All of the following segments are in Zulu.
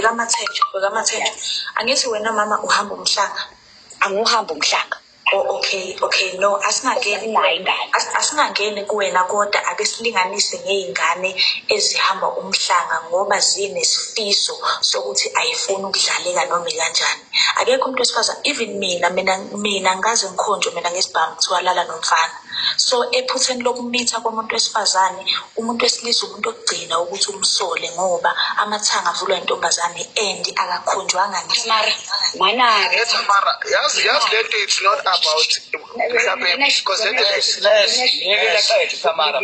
Bekamathenjwa. Angithi wena mama uhamba umhlanga. Angihambi umhlanga. Oh, okay, no, asingangeni kuwena kodwa ake silinganise ngey'ngane ezihamba umhlanga ngoba zinesifiso sokuthi ayifuni ukudlaleka noma kanjani. Akekho umuntu wesifazane, even mina ngaze ngikhonjwe mina ngesibhamu kuthiwa lala nomfana. So ephutheni lokumitha komuntu wesifazane, umuntu wesilisa umuntu okugcina ukuthi umsole ngoba amathanga avulwa intombazane and akakhonjwanga Tamara, manake. Tamara, yazi lento it's not about because Tamara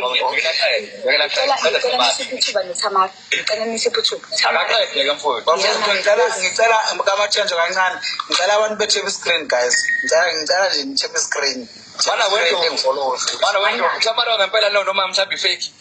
ngicela makamathenjwa kancane ngicela abantu bethe screen guys ngicela nje nithe screen bana wena Tamara ngempela noma mhlawumbe fake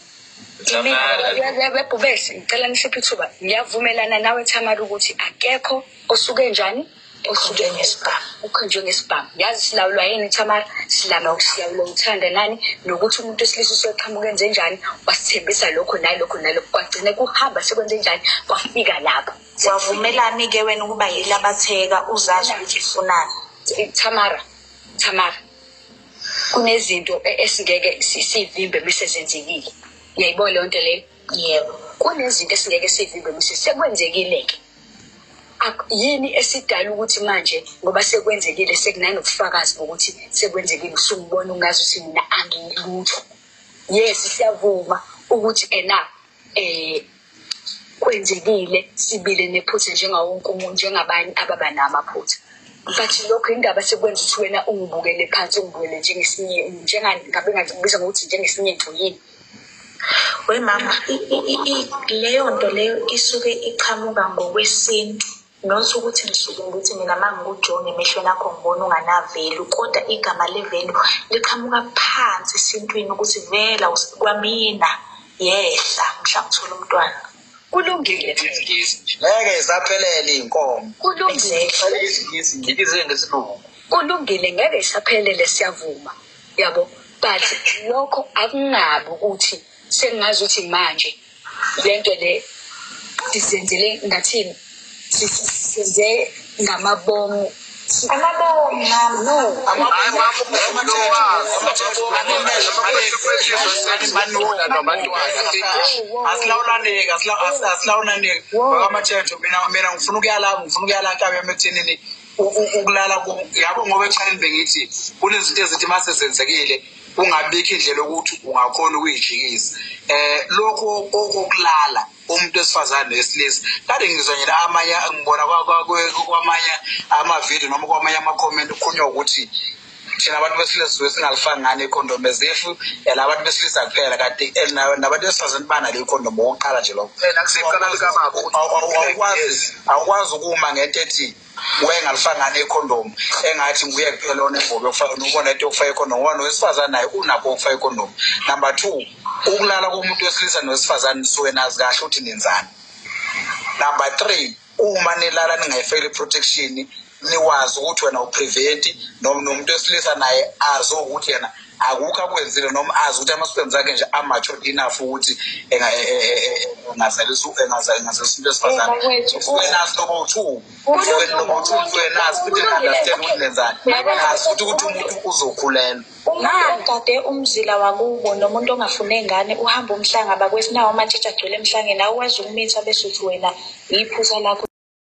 Bebhubesi ngicela nisiphe ithuba ngiyavumelana nawe Tamara ukuthi akekho osuke njani osuke ngesibhamu. Ukhonjwe ngesibhamu. Yazi silawulwa yini Tamara? Silawulwa uthanda nani nokuthi umuntu wesilisa useqhamuka enze njani wasithembisa lokho nalokho kwagcine kuhamba sekwenze njani kwafika lapho. Wavumelani ke wena ukuba yilabatheka uzazi ukuthi ufunani? Tamara. Kunezinto esingeke sivimbe bese zenzekile. Uyayibona le nto le? Yebo. Kunezinto esingeke sivimbe bese sekwenzekile ke. Yini esidala ukuthi manje ngoba sekwenzekile sekunanobufakazi bokuthi sekwenzekile usungibona ungazi ukuthi mina angilutho. Yes siyavuma ukuthi kwenzekile sibile nephutha njengawonke umuntu njengabanye ababa namaphutha. But lokho indaba sekwenza ukuthi wena ungibukele phansi ungibukele njengesinye ngabe ngakubiza ngokuthi njengesinye ingxoyini. We mama leyo nto leyo isuke iqhamuka ngokwesintu. Nothi ukuthi ngisuke ukuthi mina mangikujone emehlweni akho ngibona unganavelu kodwa igama levelu liqhamuka phansi esintwini ukuthi vela kwamina yehla mhla ngithola umntwana. Kulungile ngeke isaphelele inkomo. Kulungile ngesilungu. Kulungile ngeke isaphelele siyavuma. Yabo but lokho akungabi ukuthi sengazi ukuthi manje lento le sizenzele ngathini sizenze ngamabomu mama no asilawulaneke bakamathenjwa mina ngifuna ukuyala nkabe emethenini ukulala yabo ngoba ekufanele bengithi kunezinto ezithi mase zenzekile ungabikho indlela ukuthi ungakhona ukuyijikisa lokho okulala umuntu wesifazane nesilisa kade ngizonyela amanye ngibona kwamanye ama-video noma kwamanye ama-comment kukhulunywa ukuthi thina abantu besilisa singalifani ngane ikhondom ezifu labantu besilisa kuphela kanti nabantu besifazane banale ikhondom okokuqala nje lokho awukwazi ukuma ngento ethi wengalifani ngane ikhondom engathi nguye kuphela onebobe ubona into yokufaka ikhondom ngoba nowesifazane naye unakho ukufaka ikhondom. Number 2 ukulala komuntu wesilisa nowesifazane nisuke nazi kahle ukuthi nenzani. Number 3 uma nilala ningayifakile protection niwazi ukuthi wena uprevent noma nomuntu wesilisa naye azi ukuthi yena akukho akwenzile noma azi ukuthi ama-sperms akhe nje amature enough ukuthi engazalisa umuntu wesifazane. Wenazi lobo-2 wenazi futhi enga-understand ukuthi nenzani nazi futhi ukuthi umuntu uzokhulelwa. Ungagade umzila wakubo nomuntu ongafune ngane uhamba umhlanga bakwesinawo amantshitshi agcwele emhlangeni awukwazi ukumitha bese uthi wena iphutha lakho.